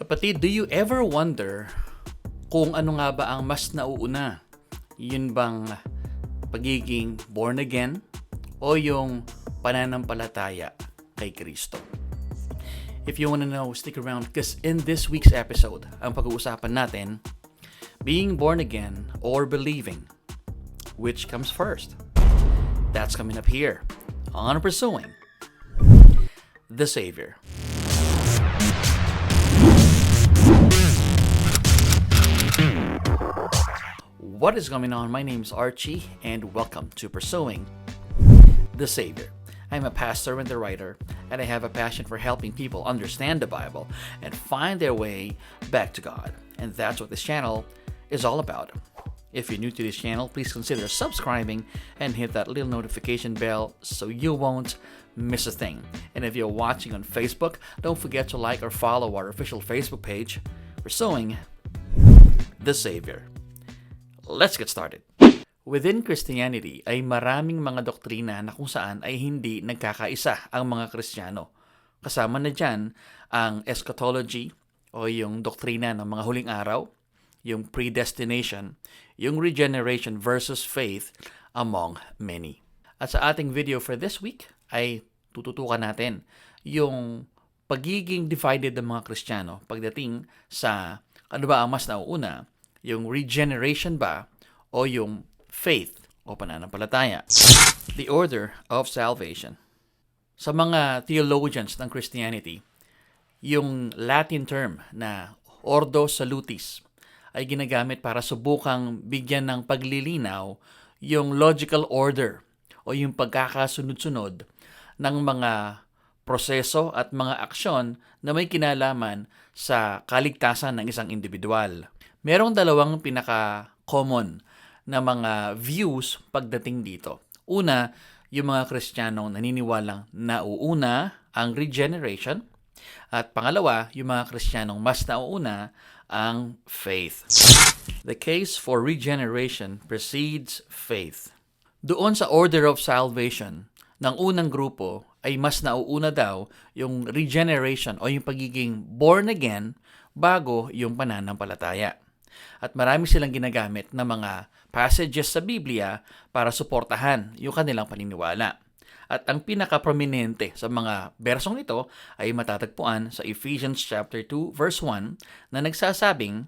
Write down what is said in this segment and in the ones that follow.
Kapatid, do you ever wonder kung ano nga ba ang mas nauuna? Yun bang pagiging born again o yung pananampalataya kay Kristo? If you wanna know, stick around because in this week's episode, ang pag-uusapan natin, being born again or believing, which comes first? That's coming up here on Pursuing the Savior. What is going on? My name is Archie and welcome to Pursuing the Savior. I'm a pastor and a writer, and I have a passion for helping people understand the Bible and find their way back to God. And that's what this channel is all about. If you're new to this channel, please consider subscribing and hit that little notification bell so you won't miss a thing. And if you're watching on Facebook, don't forget to like or follow our official Facebook page, Pursuing the Savior. Let's get started. Within Christianity ay maraming mga doktrina na kung saan ay hindi nagkakaisa ang mga Kristiyano. Kasama na dyan ang eschatology o yung doktrina ng mga huling araw, yung predestination, yung regeneration versus faith, among many. At sa ating video for this week ay tututukan natin yung pagiging divided ng mga Kristiyano pagdating sa ano ba ang mas nauuna, yung regeneration ba o yung faith o pananampalataya. The order of salvation. Sa mga theologians ng Christianity, yung Latin term na Ordo Salutis ay ginagamit para subukang bigyan ng paglilinaw yung logical order o yung pagkakasunod-sunod ng mga proseso at mga aksyon na may kinalaman sa kaligtasan ng isang individual. Merong dalawang pinaka-common na mga views pagdating dito. Una, yung mga Kristiyanong naniniwalang nauuna ang regeneration. At pangalawa, yung mga Kristiyanong mas nauuna ang faith. The case for regeneration precedes faith. Doon sa order of salvation ng unang grupo ay mas nauuna daw yung regeneration o yung pagiging born again bago yung pananampalataya. At marami silang ginagamit na mga passages sa Biblia para suportahan yung kanilang paniniwala. At ang pinaka-prominente sa mga bersong ito ay matatagpuan sa Ephesians chapter 2 verse 1 na nagsasabing,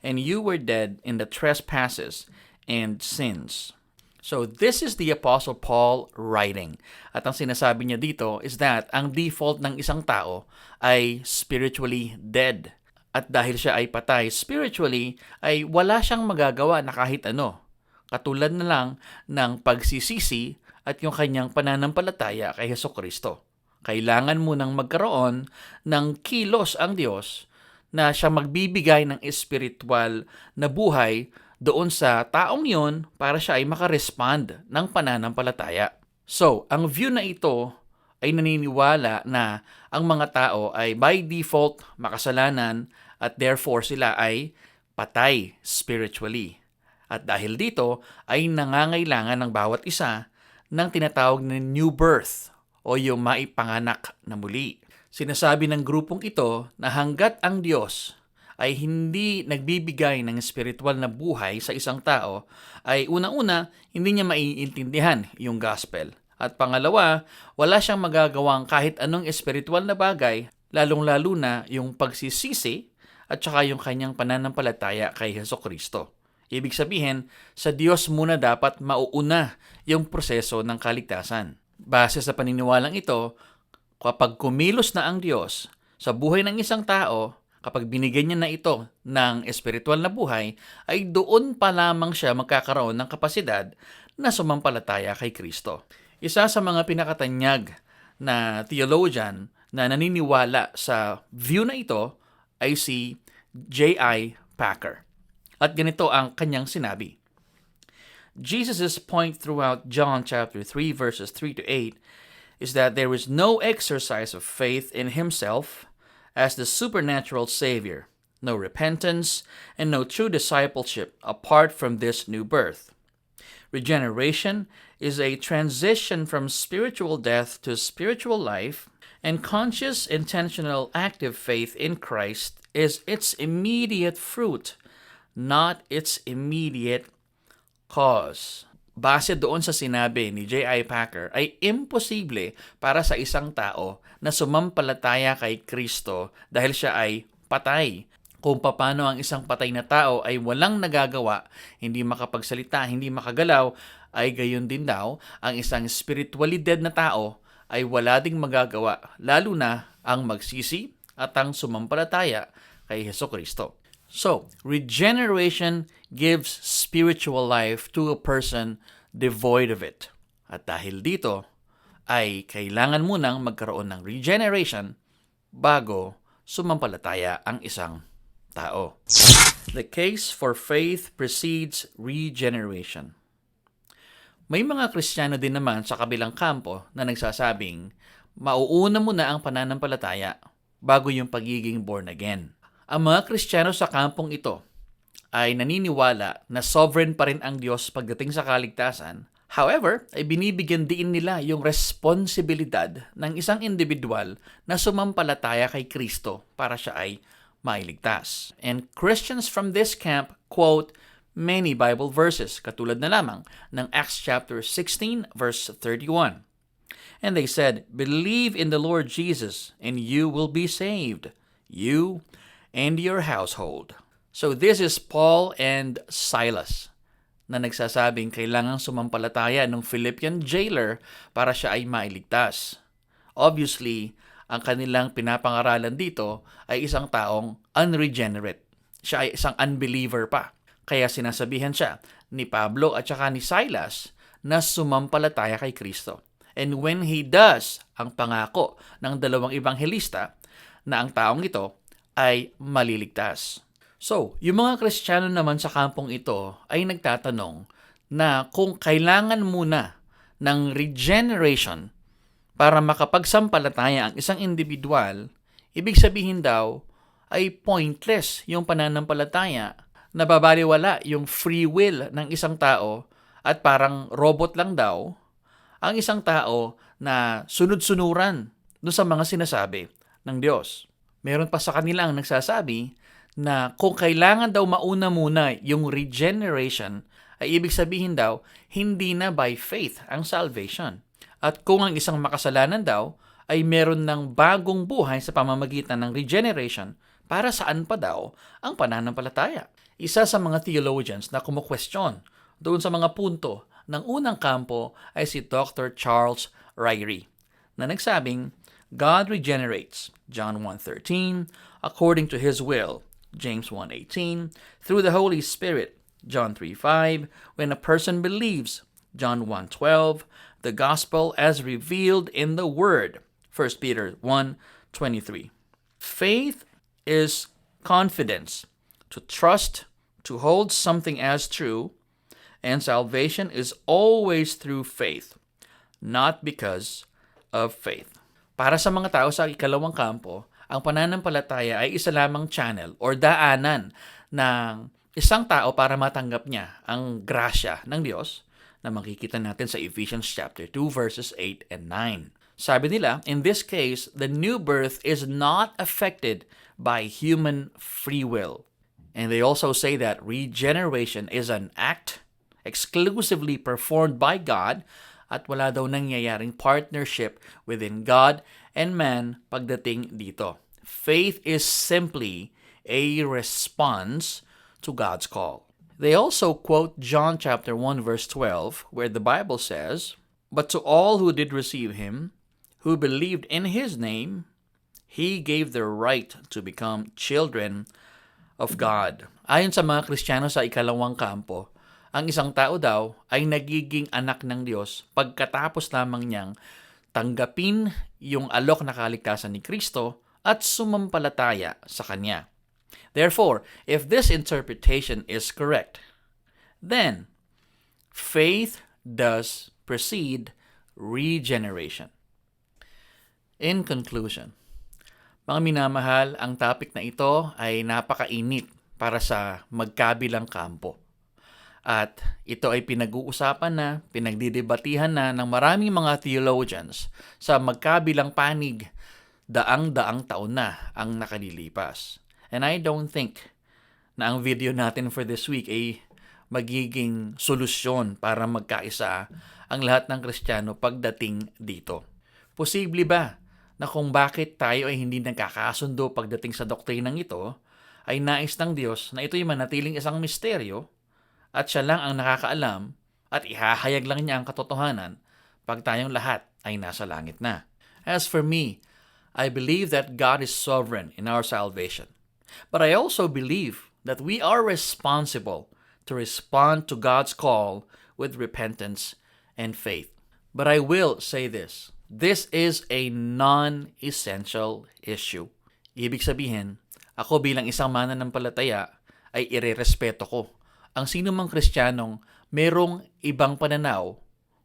"And you were dead in the trespasses and sins." So this is the Apostle Paul writing. At ang sinasabi niya dito is that ang default ng isang tao ay spiritually dead. At dahil siya ay patay spiritually, ay wala siyang magagawa na kahit ano. Katulad na lang ng pagsisisi at yung kanyang pananampalataya kay Hesukristo. Kailangan mo nang magkaroon ng kilos ang Diyos na siya magbibigay ng espiritual na buhay doon sa taong yon para siya ay makarespond ng pananampalataya. So, ang view na ito ay naniniwala na ang mga tao ay by default makasalanan at therefore sila ay patay spiritually. At dahil dito ay nangangailangan ng bawat isa ng tinatawag na new birth o yung maipanganak na muli. Sinasabi ng grupong ito na hanggat ang Diyos ay hindi nagbibigay ng spiritual na buhay sa isang tao, ay una-una hindi niya maiintindihan yung gospel. At pangalawa, wala siyang magagawang kahit anong espiritual na bagay, lalong-lalo na yung pagsisisi at saka yung kanyang pananampalataya kay Hesukristo. Ibig sabihin, sa Diyos muna dapat mauuna yung proseso ng kaligtasan. Base sa paniniwalang ito, kapag kumilos na ang Diyos sa buhay ng isang tao, kapag binigyan niya na ito ng espiritual na buhay, ay doon pa lamang siya magkakaroon ng kapasidad na sumampalataya kay Kristo. Isa sa mga pinakatanyag na theologian na naniniwala sa view na ito ay si J.I. Packer. At ganito ang kanyang sinabi. Jesus' point throughout John chapter 3 verses 3 to 8 is that there is no exercise of faith in himself as the supernatural Savior, no repentance, and no true discipleship apart from this new birth. Regeneration is a transition from spiritual death to spiritual life And conscious, intentional, active faith in Christ is its immediate fruit, not its immediate cause. Base doon sa sinabi ni J.I. Packer, ay imposible para sa isang tao na sumampalataya kay Kristo dahil siya ay patay. Kung paano ang isang patay na tao ay walang nagagawa, hindi makapagsalita, hindi makagalaw, ay gayon din daw ang isang spiritually dead na tao ay wala ding magagawa, lalo na ang magsisi at ang sumampalataya kay Hesukristo. So, regeneration gives spiritual life to a person devoid of it. At dahil dito, ay kailangan munang magkaroon ng regeneration bago sumampalataya ang isang tao. The case for faith precedes regeneration. May mga Kristiyano din naman sa kabilang kampo na nagsasabing, mauuna muna ang pananampalataya bago yung pagiging born again. Ang mga Kristiyano sa kampong ito ay naniniwala na sovereign pa rin ang Diyos pagdating sa kaligtasan. However, ay binibigyan din nila yung responsibilidad ng isang individual na sumampalataya kay Kristo para siya ay mailigtas. And Christians from this camp quote many Bible verses, katulad na lamang ng Acts chapter 16 verse 31. And they said, "Believe in the Lord Jesus, and you will be saved, you and your household." So this is Paul and Silas na nagsasabing kailangang sumampalataya ng Philippian jailer para siya ay mailigtas. Obviously, ang kanilang pinapangaralan dito ay isang taong unregenerate. Siya ay isang unbeliever pa. Kaya sinasabihan siya ni Pablo at saka ni Silas na sumampalataya kay Kristo. And when he does, ang pangako ng dalawang ebanghelista na ang taong ito ay maliligtas. So, yung mga Kristiyano naman sa kampong ito ay nagtatanong na kung kailangan muna ng regeneration para makapagsampalataya ang isang individual, ibig sabihin daw ay pointless yung pananampalataya, nababaliwala yung free will ng isang tao at parang robot lang daw ang isang tao na sunod-sunuran doon sa mga sinasabi ng Diyos. Meron pa sa kanila ang nagsasabi na kung kailangan daw mauna muna yung regeneration, ay ibig sabihin daw, hindi na by faith ang salvation. At kung ang isang makasalanan daw, ay meron ng bagong buhay sa pamamagitan ng regeneration, para saan pa daw ang pananampalataya? Isa sa mga theologians na kumukwestiyon doon sa mga punto ng unang kampo ay si Dr. Charles Ryrie, na nagsabing, God regenerates, John 1:13, according to His will, James 1:18, through the Holy Spirit, John 3:5, when a person believes, John 1:12, the gospel as revealed in the Word, 1 Peter 1:23. Faith is confidence, to trust, to hold something as true, and salvation is always through faith, not because of faith. Para sa mga tao sa ikalawang kampo, ang pananampalataya ay isa lamang channel or daanan ng isang tao para matanggap niya ang grasya ng Diyos na makikita natin sa Ephesians chapter 2 verses 8 and 9. Sabi nila, in this case, the new birth is not affected by human free will. And they also say that regeneration is an act exclusively performed by God at wala daw nangyayaring partnership within God and man pagdating dito. Faith is simply a response to God's call. They also quote John chapter 1 verse 12 where the Bible says, "But to all who did receive him, who believed in his name, he gave the right to become children of God." Ayon sa mga Kristiyano sa ikalawang kampo, ang isang tao daw ay nagiging anak ng Diyos pagkatapos lamang niyang tanggapin yung alok na kaligtasan ni Kristo at sumampalataya sa Kanya. Therefore, if this interpretation is correct, then faith does precede regeneration. In conclusion, mga minamahal, ang topic na ito ay napakainit para sa magkabilang kampo. At ito ay pinag-uusapan na, pinagdidebatihan na ng maraming mga theologians sa magkabilang panig daang-daang taon na ang nakalilipas. And I don't think na ang video natin for this week ay magiging solusyon para magkaisa ang lahat ng Kristiyano pagdating dito. Posible ba na kung bakit tayo ay hindi nagkakasundo pagdating sa doktrinang ito, ay nais ng Diyos na ito'y manatiling isang misteryo at siya lang ang nakakaalam at ihahayag lang niya ang katotohanan pag tayong lahat ay nasa langit na. As for me, I believe that God is sovereign in our salvation. But I also believe that we are responsible to respond to God's call with repentance and faith. But I will say this. This is a non-essential issue. Ibig sabihin, ako bilang isang mananampalataya ay irerespeto ko ang sino mang Kristiyanong merong ibang pananaw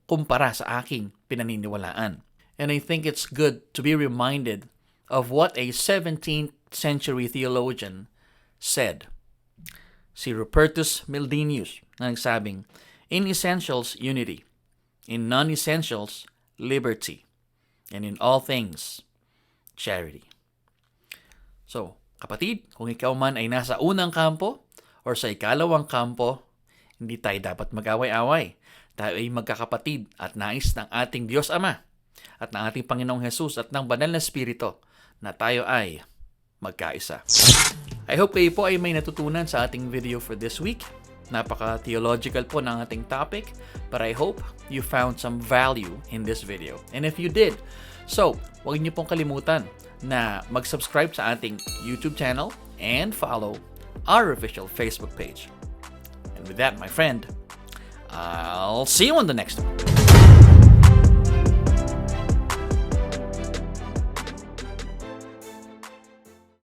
kumpara sa aking pinaniniwalaan. And I think it's good to be reminded of what a 17th century theologian said. Si Rupertus Mildenius na nagsabing, in essentials, unity. In non-essentials, liberty. And in all things, charity. So, kapatid, kung ikaw man ay nasa unang kampo or sa ikalawang kampo, hindi tayo dapat mag-away-away. Tayo ay magkakapatid at nais ng ating Diyos Ama at ng ating Panginoong Hesus at ng Banal na Espiritu na tayo ay magkaisa. I hope kayo po ay may natutunan sa ating video for this week. Napaka-theological po ng ating topic, but I hope you found some value in this video. And if you did, so huwag niyo pong kalimutan na mag-subscribe sa ating YouTube channel and follow our official Facebook page. And with that, my friend, I'll see you on the next one.